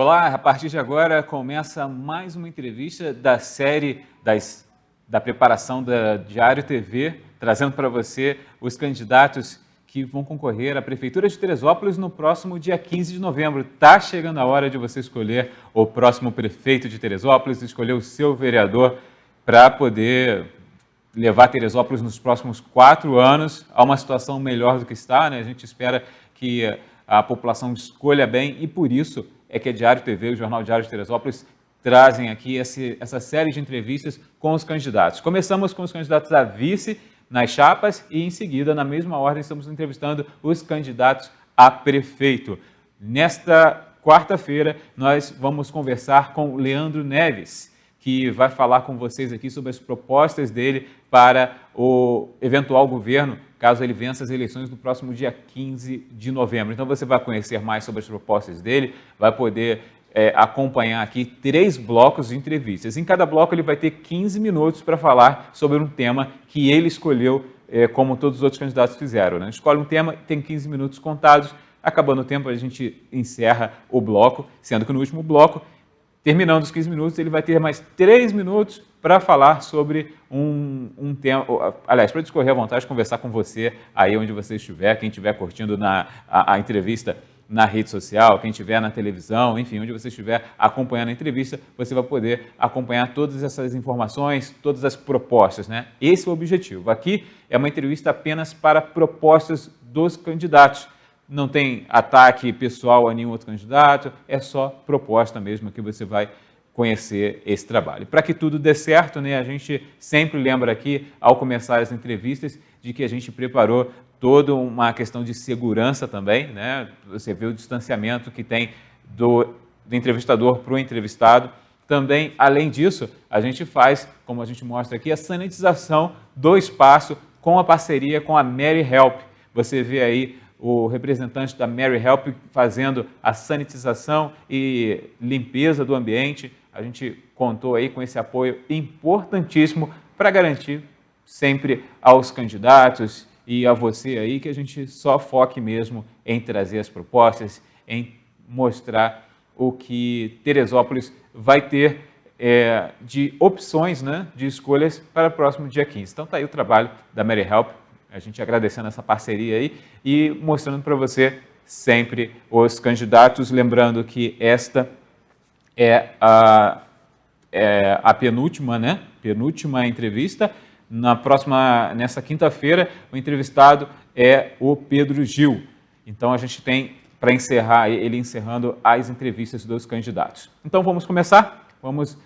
Olá, a partir de agora começa mais uma entrevista da série da preparação da Diário TV, trazendo para você os candidatos que vão concorrer à Prefeitura de Teresópolis no próximo dia 15 de novembro. Está chegando a hora de você escolher o próximo prefeito de Teresópolis, escolher o seu vereador para poder levar Teresópolis nos próximos 4 anos a uma situação melhor do que está, né? A gente espera que a população escolha bem e por isso é que a Diário TV, o Jornal Diário de Teresópolis, trazem aqui essa série de entrevistas com os candidatos. Começamos com os candidatos a vice nas chapas e, em seguida, na mesma ordem, estamos entrevistando os candidatos a prefeito. Nesta quarta-feira, nós vamos conversar com Leandro Neves, que vai falar com vocês aqui sobre as propostas dele para o eventual governo, caso ele vença as eleições no próximo dia 15 de novembro. Então você vai conhecer mais sobre as propostas dele, vai poder acompanhar aqui 3 blocos de entrevistas. Em cada bloco ele vai ter 15 minutos para falar sobre um tema que ele escolheu, como todos os outros candidatos fizeram, né? Escolhe um tema, tem 15 minutos contados, acabando o tempo a gente encerra o bloco, sendo que no último bloco, terminando os 15 minutos, ele vai ter mais 3 minutos para falar sobre um tema, aliás, para discorrer à vontade, conversar com você aí onde você estiver, quem estiver curtindo a entrevista na rede social, quem estiver na televisão, enfim, onde você estiver acompanhando a entrevista, você vai poder acompanhar todas essas informações, todas as propostas, né? Esse é o objetivo. Aqui é uma entrevista apenas para propostas dos candidatos. Não tem ataque pessoal a nenhum outro candidato, é só proposta mesmo que você vai conhecer esse trabalho. Para que tudo dê certo, né, a gente sempre lembra aqui, ao começar as entrevistas, de que a gente preparou toda uma questão de segurança também, né? Você vê o distanciamento que tem do entrevistador para o entrevistado. Também, além disso, a gente faz, como a gente mostra aqui, a sanitização do espaço com a parceria com a Mary Help. Você vê aí o representante da Mary Help fazendo a sanitização e limpeza do ambiente. A gente contou aí com esse apoio importantíssimo para garantir sempre aos candidatos e a você aí que a gente só foque mesmo em trazer as propostas, em mostrar o que Teresópolis vai ter de opções, né, de escolhas para o próximo dia 15. Então está aí o trabalho da Mary Help, a gente agradecendo essa parceria aí e mostrando para você sempre os candidatos, lembrando que esta é a penúltima, né? Penúltima entrevista. Nessa quinta-feira, o entrevistado é o Pedro Gil. Então, a gente tem para encerrar, ele encerrando as entrevistas dos candidatos. Então, vamos começar? Vamos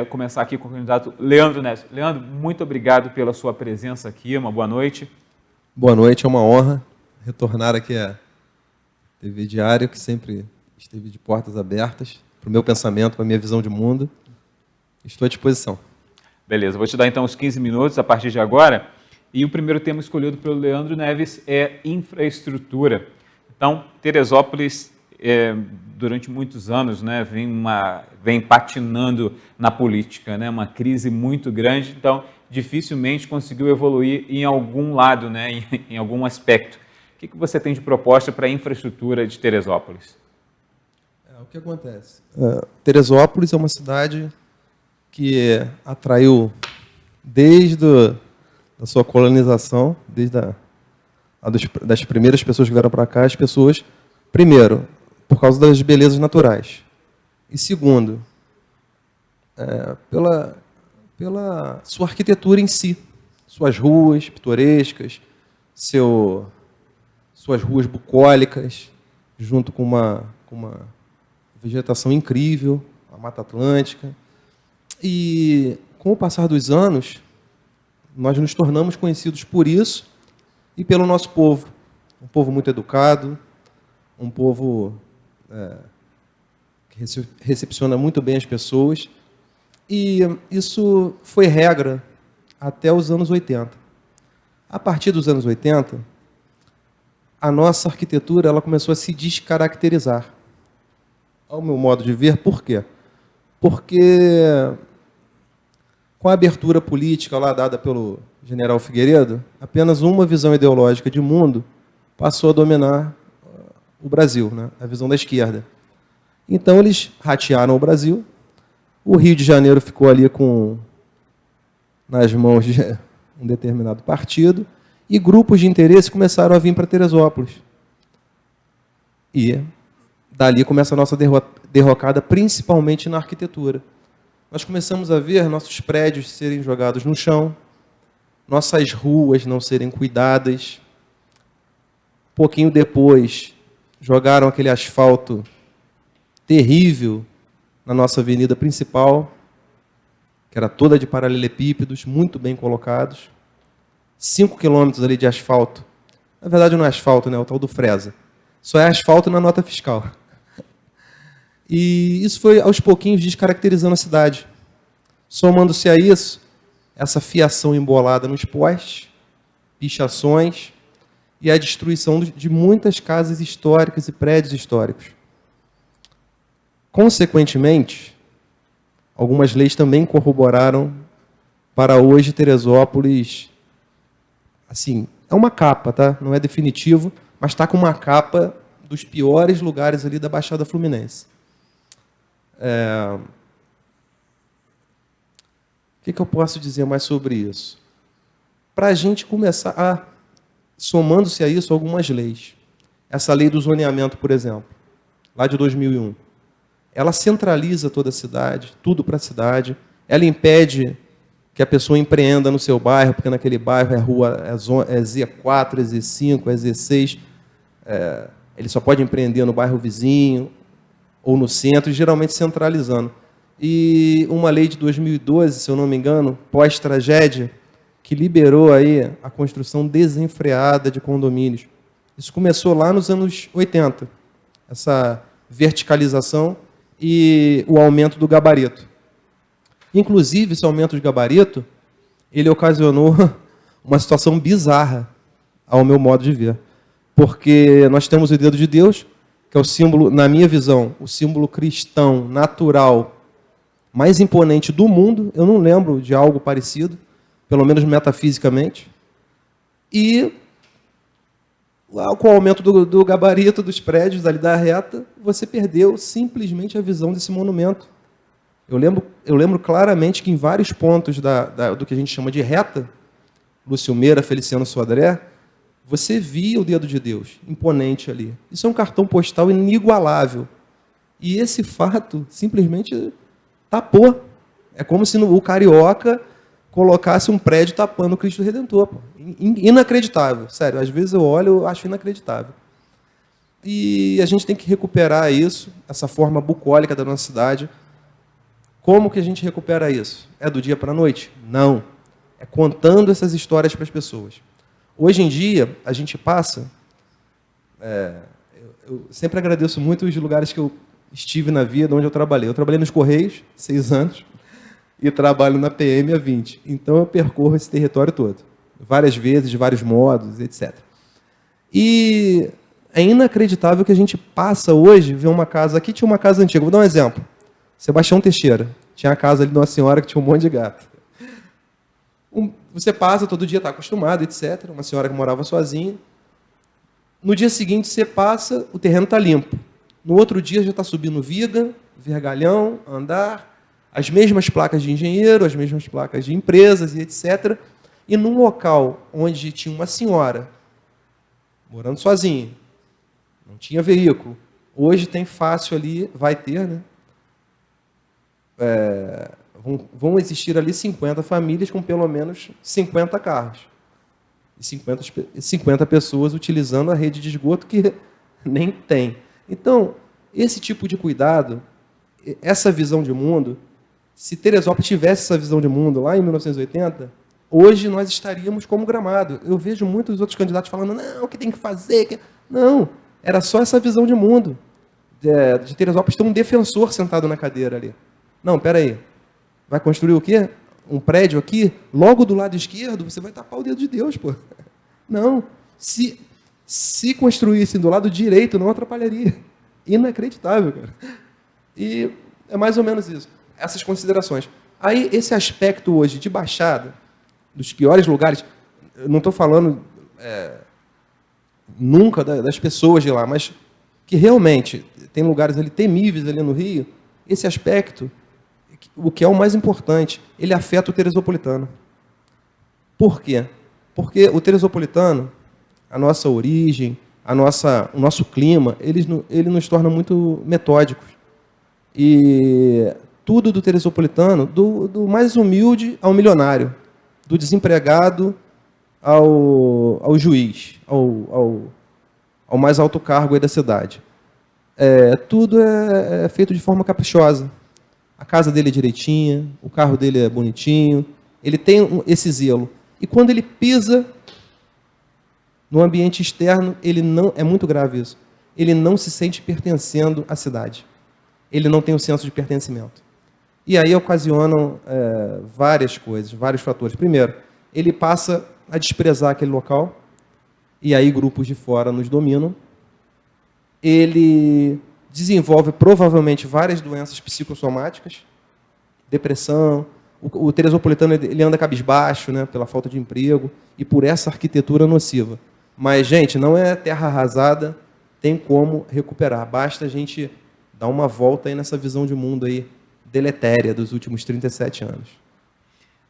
começar aqui com o candidato Leandro Neves. Leandro, muito obrigado pela sua presença aqui, uma boa noite. Boa noite, é uma honra retornar aqui à TV Diário, que sempre esteve de portas abertas para o meu pensamento, para a minha visão de mundo. Estou à disposição. Beleza, vou te dar então os 15 minutos a partir de agora. E o primeiro tema escolhido pelo Leandro Neves é infraestrutura. Então, Teresópolis, durante muitos anos, né, vem patinando na política, né, uma crise muito grande, então dificilmente conseguiu evoluir em algum lado, né, em algum aspecto. O que você tem de proposta para a infraestrutura de Teresópolis? O que acontece? Teresópolis é uma cidade que atraiu desde a sua colonização, desde das primeiras pessoas que vieram para cá, as pessoas, primeiro, por causa das belezas naturais, e segundo, pela sua arquitetura em si, suas ruas pitorescas, suas ruas bucólicas, junto com uma vegetação incrível, a Mata Atlântica. E, com o passar dos anos, nós nos tornamos conhecidos por isso e pelo nosso povo. Um povo muito educado, um povo que recepciona muito bem as pessoas. E isso foi regra até os anos 80. A partir dos anos 80, a nossa arquitetura ela começou a se descaracterizar. Ao meu modo de ver, por quê? Porque, com a abertura política lá dada pelo general Figueiredo, apenas uma visão ideológica de mundo passou a dominar o Brasil, né? A visão da esquerda. Então, eles ratearam o Brasil. O Rio de Janeiro ficou ali nas mãos de um determinado partido, e grupos de interesse começaram a vir para Teresópolis. E dali começa a nossa derrocada, principalmente na arquitetura. Nós começamos a ver nossos prédios serem jogados no chão, nossas ruas não serem cuidadas. Pouquinho depois, jogaram aquele asfalto terrível na nossa avenida principal, que era toda de paralelepípedos, muito bem colocados. 5 quilômetros ali de asfalto. Na verdade, não é asfalto, né? É o tal do fresa. Só é asfalto na nota fiscal. E isso foi, aos pouquinhos, descaracterizando a cidade. Somando-se a isso, essa fiação embolada nos postes, pichações e a destruição de muitas casas históricas e prédios históricos. Consequentemente, algumas leis também corroboraram para hoje Teresópolis, assim, é uma capa, tá? Não é definitivo, mas está com uma capa dos piores lugares ali da Baixada Fluminense. O que eu posso dizer mais sobre isso? Para a gente começar somando-se a isso, algumas leis. Essa lei do zoneamento, por exemplo, lá de 2001. Ela centraliza toda a cidade, tudo para a cidade. Ela impede que a pessoa empreenda no seu bairro, porque naquele bairro é Z4, é Z5, é Z6. Ele só pode empreender no bairro vizinho ou no centro, geralmente centralizando. E uma lei de 2012, se eu não me engano, pós-tragédia, que liberou aí a construção desenfreada de condomínios. Isso começou lá nos anos 80, essa verticalização e o aumento do gabarito. Inclusive, esse aumento de gabarito, ele ocasionou uma situação bizarra, ao meu modo de ver. Porque nós temos o dedo de Deus, que é o símbolo, na minha visão, o símbolo cristão, natural, mais imponente do mundo. Eu não lembro de algo parecido, pelo menos metafisicamente. E com o aumento do gabarito dos prédios ali da reta, você perdeu simplesmente a visão desse monumento. Eu lembro claramente que em vários pontos do que a gente chama de reta, Lúcio Meira, Feliciano Sodré, você via o dedo de Deus, imponente ali. Isso é um cartão postal inigualável. E esse fato simplesmente tapou. É como se o carioca colocasse um prédio tapando o Cristo Redentor. Pô. Inacreditável. Sério, às vezes eu olho e acho inacreditável. E a gente tem que recuperar isso, essa forma bucólica da nossa cidade. Como que a gente recupera isso? É do dia para a noite? Não. É contando essas histórias para as pessoas. Hoje em dia, a gente passa... eu sempre agradeço muito os lugares que eu estive na vida, onde eu trabalhei. Eu trabalhei nos Correios, 6 anos, e trabalho na PM há 20. Então, eu percorro esse território todo. Várias vezes, de vários modos, etc. E é inacreditável que a gente passa hoje, ver uma casa... Aqui tinha uma casa antiga. Vou dar um exemplo. Sebastião Teixeira. Tinha a casa ali de uma senhora que tinha um monte de gato. Você passa, todo dia está acostumado, etc. Uma senhora que morava sozinha. No dia seguinte, você passa, o terreno está limpo. No outro dia, já está subindo viga, vergalhão, andar, as mesmas placas de engenheiro, as mesmas placas de empresas e etc. E num local onde tinha uma senhora morando sozinha, não tinha veículo, hoje tem fácil ali, vai ter, né? Vão existir ali 50 famílias com pelo menos 50 carros. E 50 pessoas utilizando a rede de esgoto que nem tem. Então, esse tipo de cuidado, essa visão de mundo, se Teresópolis tivesse essa visão de mundo lá em 1980, hoje nós estaríamos como Gramado. Eu vejo muitos outros candidatos falando, não, o que tem que fazer? Não, era só essa visão de mundo. De Teresópolis ter um defensor sentado na cadeira ali. Não, peraí. Vai construir o quê? Um prédio aqui? Logo do lado esquerdo, você vai tapar o dedo de Deus, pô. Não. Se construísse do lado direito, não atrapalharia. Inacreditável, cara. E é mais ou menos isso. Essas considerações. Aí, esse aspecto hoje de Baixada, dos piores lugares, eu não estou falando nunca das pessoas de lá, mas que realmente tem lugares ali temíveis ali no Rio, esse aspecto, o que é o mais importante, ele afeta o teresopolitano. Por quê? Porque o teresopolitano, a nossa origem, o nosso clima, ele nos torna muito metódicos. E tudo do teresopolitano, do mais humilde ao milionário, do desempregado ao juiz, ao mais alto cargo aí da cidade. Tudo é feito de forma caprichosa. A casa dele é direitinha, o carro dele é bonitinho, ele tem esse zelo. E quando ele pisa no ambiente externo, ele não, é muito grave isso, ele não se sente pertencendo à cidade. Ele não tem o senso de pertencimento. E aí ocasionam várias coisas, vários fatores. Primeiro, ele passa a desprezar aquele local, e aí grupos de fora nos dominam. Ele desenvolve provavelmente várias doenças psicossomáticas, depressão. O teresopolitano ele anda cabisbaixo, né, pela falta de emprego e por essa arquitetura nociva. Mas, gente, não é terra arrasada, tem como recuperar. Basta a gente dar uma volta aí nessa visão de mundo aí deletéria dos últimos 37 anos.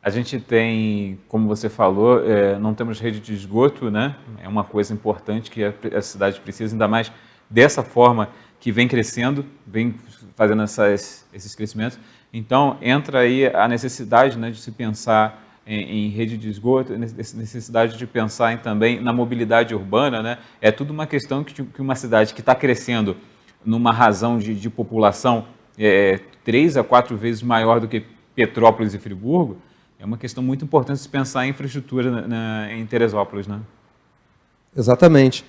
A gente tem, como você falou, não temos rede de esgoto, né? É uma coisa importante que a cidade precisa, ainda mais dessa forma que vem crescendo, vem fazendo esses crescimentos. Então, entra aí a necessidade, né, de se pensar em rede de esgoto, necessidade de pensar também na mobilidade urbana, né? É tudo uma questão que uma cidade que está crescendo numa razão de população 3 a 4 vezes maior do que Petrópolis e Friburgo, é uma questão muito importante se pensar em infraestrutura em Teresópolis, né? Exatamente.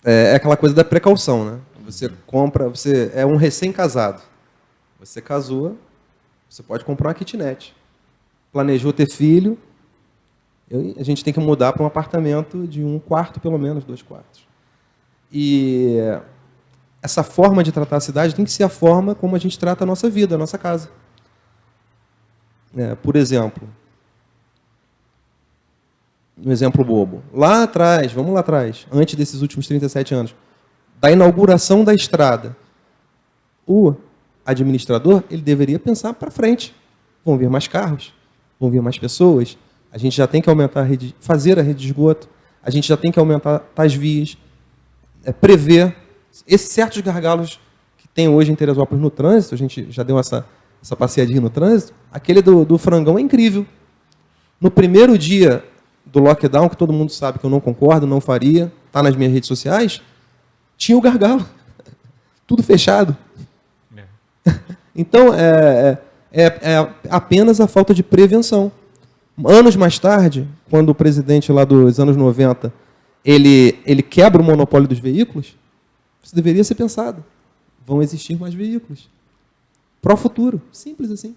É aquela coisa da precaução, né? Você compra, você é um recém-casado. Você casou, você pode comprar uma kitnet. Planejou ter filho, a gente tem que mudar para um apartamento de 1 quarto, pelo menos 2 quartos. E essa forma de tratar a cidade tem que ser a forma como a gente trata a nossa vida, a nossa casa. Por exemplo, um exemplo bobo. Lá atrás, vamos lá atrás, antes desses últimos 37 anos, da inauguração da estrada, o administrador ele deveria pensar para frente. Vão vir mais carros, vão vir mais pessoas, a gente já tem que aumentar a rede, fazer a rede de esgoto, a gente já tem que aumentar as vias, prever esses certos gargalos que tem hoje em Teresópolis no trânsito. A gente já deu essa passeadinha no trânsito. Aquele do frangão é incrível. No primeiro dia do lockdown, que todo mundo sabe que eu não concordo, não faria, está nas minhas redes sociais, tinha o gargalo. Tudo fechado. Então, é apenas a falta de prevenção. Anos mais tarde, quando o presidente lá dos anos 90, ele quebra o monopólio dos veículos, isso deveria ser pensado. Vão existir mais veículos. Para o futuro. Simples assim.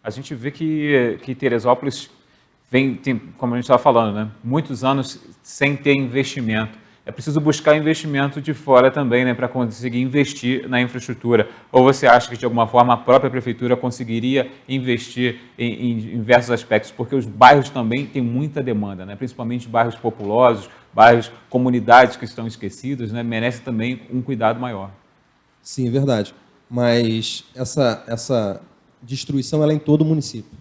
A gente vê que Teresópolis tem, como a gente estava falando, né, muitos anos sem ter investimento. É preciso buscar investimento de fora também, né, para conseguir investir na infraestrutura. Ou você acha que, de alguma forma, a própria prefeitura conseguiria investir em diversos aspectos? Porque os bairros também têm muita demanda, né, principalmente bairros populosos, bairros, comunidades que estão esquecidas, né, merecem também um cuidado maior. Sim, é verdade. Mas essa destruição ela é em todo o município.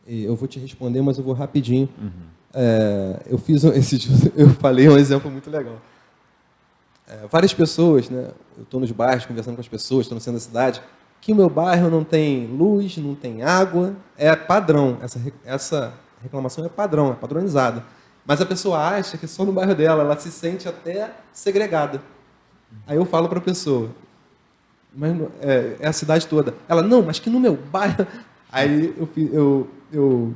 Eu vou te responder, mas eu vou rapidinho. Eu falei um exemplo muito legal. Várias pessoas, né? Eu estou nos bairros conversando com as pessoas, estou no centro da cidade, que o meu bairro não tem luz, não tem água, é padrão. Essa reclamação é padrão, é padronizada. Mas a pessoa acha que só no bairro dela, ela se sente até segregada. Aí eu falo para a pessoa, mas é a cidade toda. Ela, não, mas que no meu bairro... Aí eu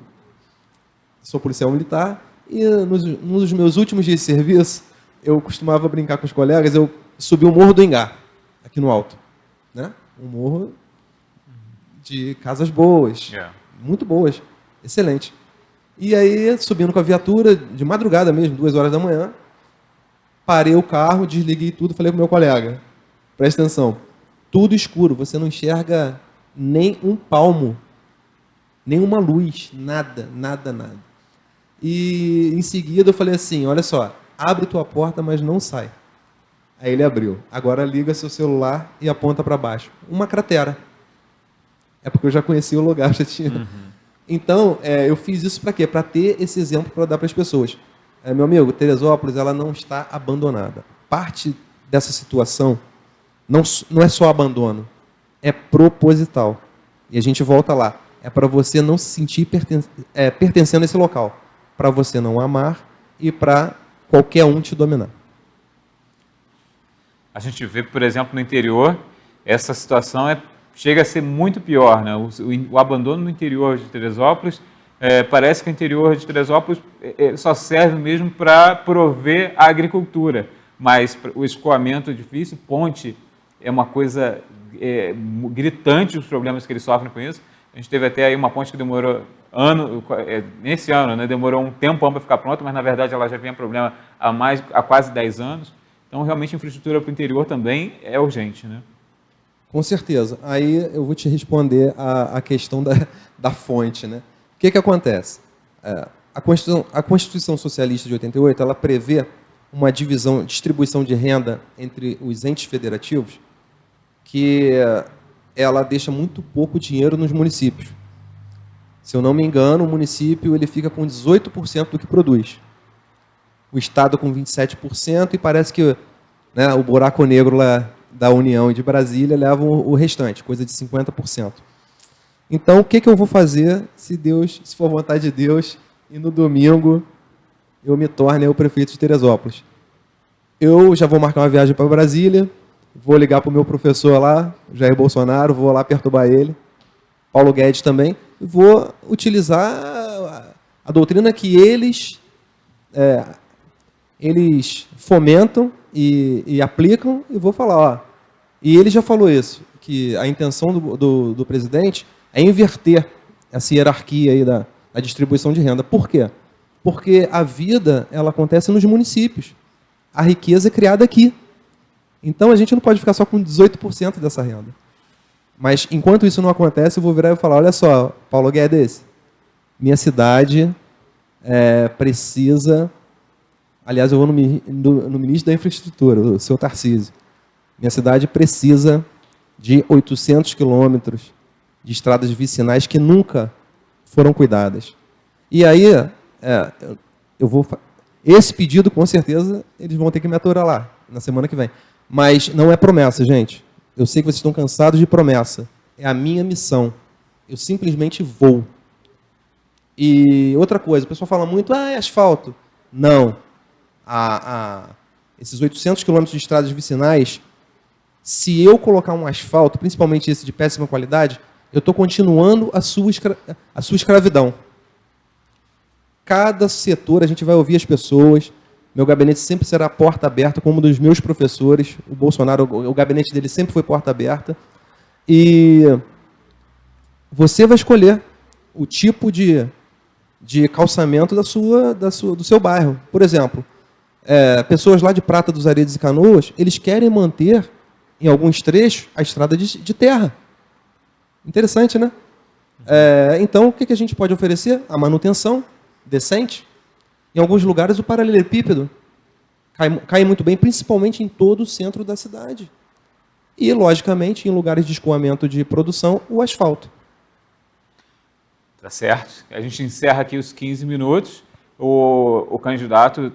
sou policial militar e nos meus últimos dias de serviço, eu costumava brincar com os colegas, eu subi o Morro do Ingá, aqui no alto. Né? Um morro de casas boas, muito boas, excelente. E aí, subindo com a viatura, de madrugada mesmo, 2 horas da manhã, parei o carro, desliguei tudo, falei pro meu colega, presta atenção, tudo escuro, você não enxerga nem um palmo, nenhuma luz, nada. E em seguida eu falei assim, olha só, abre tua porta, mas não sai. Aí ele abriu. Agora liga seu celular e aponta para baixo. Uma cratera. É porque eu já conhecia o lugar, já tinha. Então, eu fiz isso para quê? Para ter esse exemplo para dar para as pessoas. Meu amigo, Teresópolis, ela não está abandonada. Parte dessa situação não é só abandono, é proposital. E a gente volta lá. É para você não se sentir pertencendo a esse local. Para você não amar e para qualquer um te dominar. A gente vê, por exemplo, no interior, essa situação chega a ser muito pior, né? O abandono no interior de Teresópolis, parece que o interior de Teresópolis só serve mesmo para prover a agricultura, mas o escoamento é difícil, ponte é uma coisa gritante, os problemas que eles sofrem com isso. A gente teve até aí uma ponte que demorou nesse ano, né? Demorou um tempão para ficar pronta, mas na verdade ela já vinha problema há quase 10 anos. Então, realmente, a infraestrutura para o interior também é urgente, né? Com certeza. Aí eu vou te responder a questão da fonte, né? O que acontece? A Constituição Socialista de 88, ela prevê uma distribuição de renda entre os entes federativos que ela deixa muito pouco dinheiro nos municípios. Se eu não me engano, o município ele fica com 18% do que produz. O Estado com 27%, e parece que, né, o buraco negro lá da União e de Brasília leva o restante, coisa de 50%. Então, o que eu vou fazer se for vontade de Deus, e no domingo eu me torne o prefeito de Teresópolis? Eu já vou marcar uma viagem para Brasília, vou ligar para o meu professor lá, Jair Bolsonaro, vou lá perturbar ele, Paulo Guedes também, e vou utilizar a doutrina que eles fomentam e aplicam, e vou falar, ó. E ele já falou isso, que a intenção do presidente é inverter essa hierarquia aí da distribuição de renda. Por quê? Porque a vida, ela acontece nos municípios. A riqueza é criada aqui. Então a gente não pode ficar só com 18% dessa renda. Mas enquanto isso não acontece, eu vou virar e falar, olha só, Paulo Guedes, minha cidade precisa... Aliás, eu vou no ministro da Infraestrutura, o seu Tarcísio. Minha cidade precisa de 800 quilômetros de estradas vicinais que nunca foram cuidadas. E aí, esse pedido, com certeza, eles vão ter que me aturar lá, na semana que vem. Mas não é promessa, gente. Eu sei que vocês estão cansados de promessa. É a minha missão. Eu simplesmente vou. E outra coisa, o pessoal fala muito, é asfalto. Não. Esses 800 quilômetros de estradas vicinais, se eu colocar um asfalto, principalmente esse de péssima qualidade, eu estou continuando a sua escravidão. Cada setor, a gente vai ouvir as pessoas. Meu gabinete sempre será porta aberta, como um dos meus professores. O Bolsonaro, o gabinete dele sempre foi porta aberta. E você vai escolher o tipo de calçamento do seu bairro. Por exemplo, pessoas lá de Prata dos Aredes e Canoas, eles querem manter, em alguns trechos, a estrada de terra. Interessante, né? Então, o que a gente pode oferecer? A manutenção decente. Em alguns lugares, o paralelepípedo cai muito bem, principalmente em todo o centro da cidade. E, logicamente, em lugares de escoamento de produção, o asfalto. Tá certo. A gente encerra aqui os 15 minutos. O candidato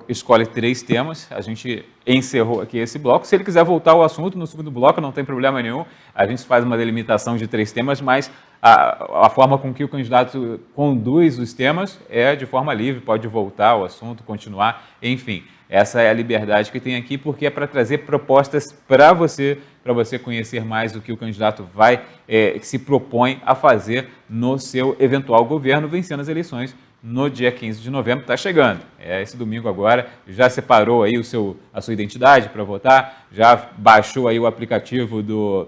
escolhe 3 temas, a gente encerrou aqui esse bloco. Se ele quiser voltar ao assunto no segundo bloco, não tem problema nenhum, a gente faz uma delimitação de 3 temas, mas a forma com que o candidato conduz os temas é de forma livre, pode voltar ao assunto, continuar, enfim. Essa é a liberdade que tem aqui, porque é para trazer propostas para você conhecer mais o que o candidato se propõe a fazer no seu eventual governo, vencendo as eleições no dia 15 de novembro, está chegando. Esse domingo agora, já separou aí a sua identidade para votar, já baixou aí o aplicativo do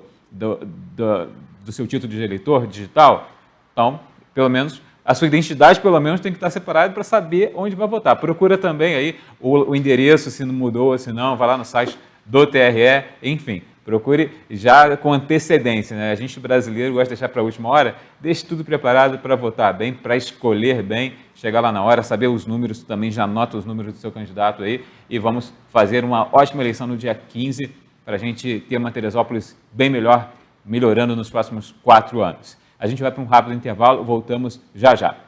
seu título de eleitor digital. Então, pelo menos, a sua identidade pelo menos tem que estar separada para saber onde vai votar. Procura também aí o endereço, se não mudou, se não, vai lá no site do TRE, enfim. Procure já com antecedência, né? A gente brasileiro gosta de deixar para a última hora, deixe tudo preparado para votar bem, para escolher bem chegar lá na hora, saber os números, também já anota os números do seu candidato aí e vamos fazer uma ótima eleição no dia 15 para a gente ter uma Teresópolis bem melhor, melhorando nos próximos 4 anos. A gente vai para um rápido intervalo, voltamos já já.